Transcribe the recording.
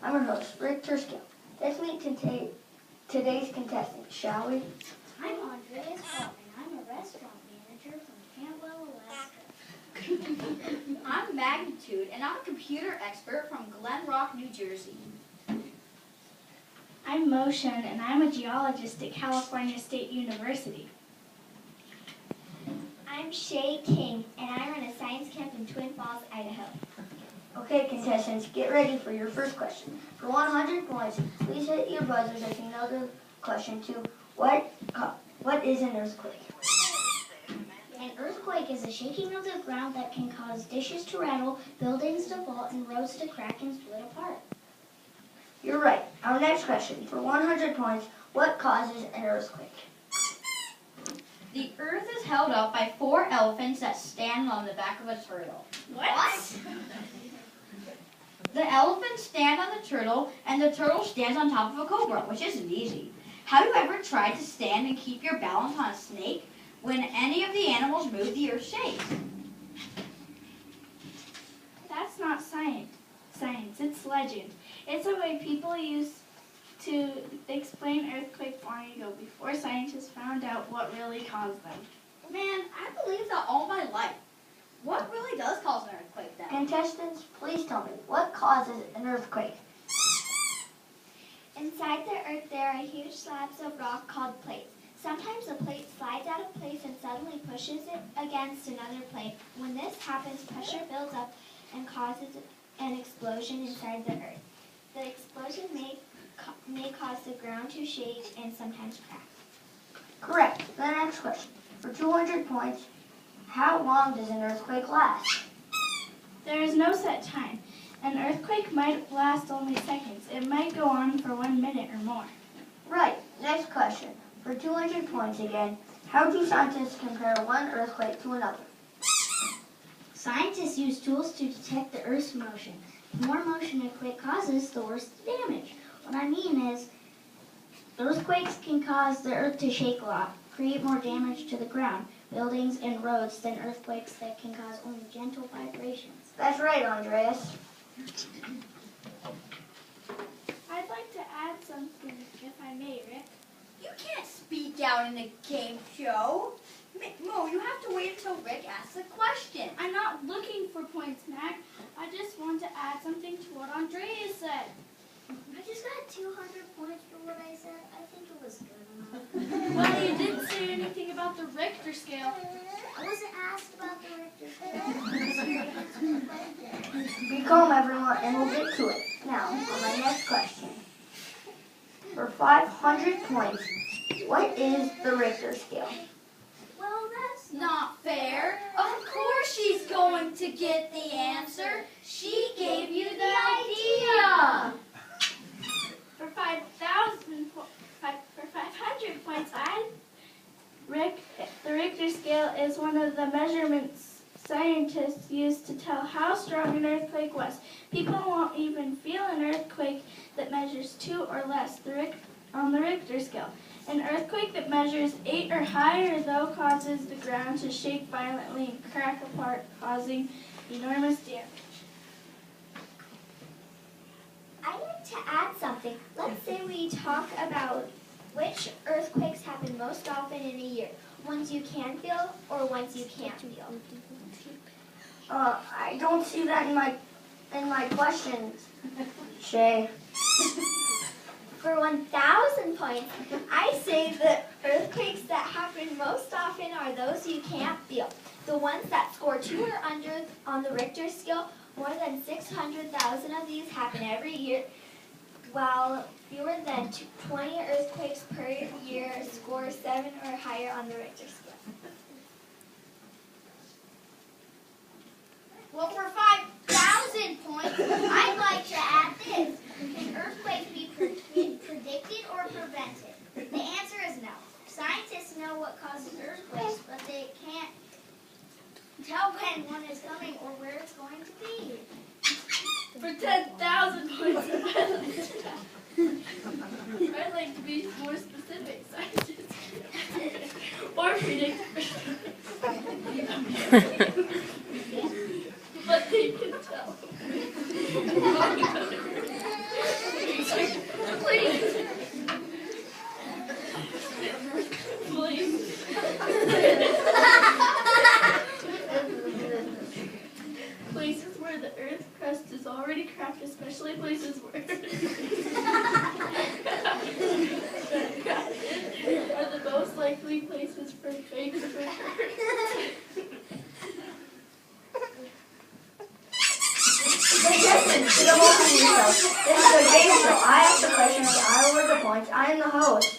I'm your host, Rick Terskill. Let's meet today's contestants, shall we? I'm Andreas Hall, and I'm a restaurant manager from Cantwell, Alaska. I'm Magnitude, and I'm a computer expert from Glen Rock, New Jersey. I'm Motion, and I'm a geologist at California State University. I'm Shay King, and I run a science camp in Twin Falls, Idaho. Okay, contestants, get ready for your first question. For 100 points, please hit your buzzers if you know the question to what is an earthquake? An earthquake is a shaking of the ground that can cause dishes to rattle, buildings to fall, and roads to crack and split apart. You're right. Our next question. For 100 points, what causes an earthquake? The earth is held up by 4 elephants that stand on the back of a turtle. What? The elephants stand on the turtle, and the turtle stands on top of a cobra, which isn't easy. Have you ever tried to stand and keep your balance on a snake? When any of the animals move, the earth shakes. That's not science, it's legend. It's a way people used to explain earthquakes long ago before scientists found out what really caused them. Man, I believed that all my life. What really does cause an earthquake then? Contestants, please tell me, what causes an earthquake? Inside the earth, there are huge slabs of rock called plates. Sometimes a plate slides out of place and suddenly pushes it against another plate. When this happens, pressure builds up and causes an explosion inside the earth. The explosion may cause the ground to shake and sometimes crack. Correct. The next question. For 200 points, how long does an earthquake last? There is no set time. An earthquake might last only seconds. It might go on for 1 minute or more. Right. Next question. For 200 points again, how do scientists compare one earthquake to another? Scientists use tools to detect the Earth's motion. The more motion a quake causes, the worse the damage. What I mean is, earthquakes can cause the Earth to shake a lot, create more damage to the ground, buildings, and roads than earthquakes that can cause only gentle vibrations. That's right, Andreas. I'd like to add something, if I may, Rick. You can't speak out in a game show. Mo, you have to wait until Rick asks a question. I'm not looking for points, Mac. I just want to add something to what Andrea said. I just got 200 points for what I said. I think it was good enough. Well, you didn't say anything about the Richter scale. I wasn't asked about the Richter scale. Be calm, everyone, and we'll get to it. Now, on my next question. For 500 points, what is the Richter scale? Well, that's Not fair. Of course she's going to get the answer. She gave you the idea. For 500 points, the Richter scale is one of the measurements scientists use to tell how strong an earthquake was. People won't even feel an earthquake that measures 2 or less on the Richter scale. An earthquake that measures 8 or higher, though, causes the ground to shake violently and crack apart, causing enormous damage. I'd like to add something. Let's say we talk about which earthquakes happen most often in a year. Ones you can feel or ones you can't feel. I don't see that in my questions, Shay. For 1,000 points, I say the earthquakes that happen most often are those you can't feel. The ones that score 2 or under on the Richter scale, more than 600,000 of these happen every year, while fewer than 20 earthquakes per year score 7 or higher on the Richter scale. Well, for 5,000 points, I'd like to add this. Can earthquakes be predicted or prevented? The answer is no. Scientists know what causes earthquakes, but they can't tell when one is coming or where it's going to be. For 10,000 points, I'd like to be more specific. Scientists or predict, but they can tell. places where the Earth crust is already cracked, especially places where are the most likely places for quakes to occur. Contestants, to the home of yourself. This is a game show. I ask the questions, I award the points. I am the host.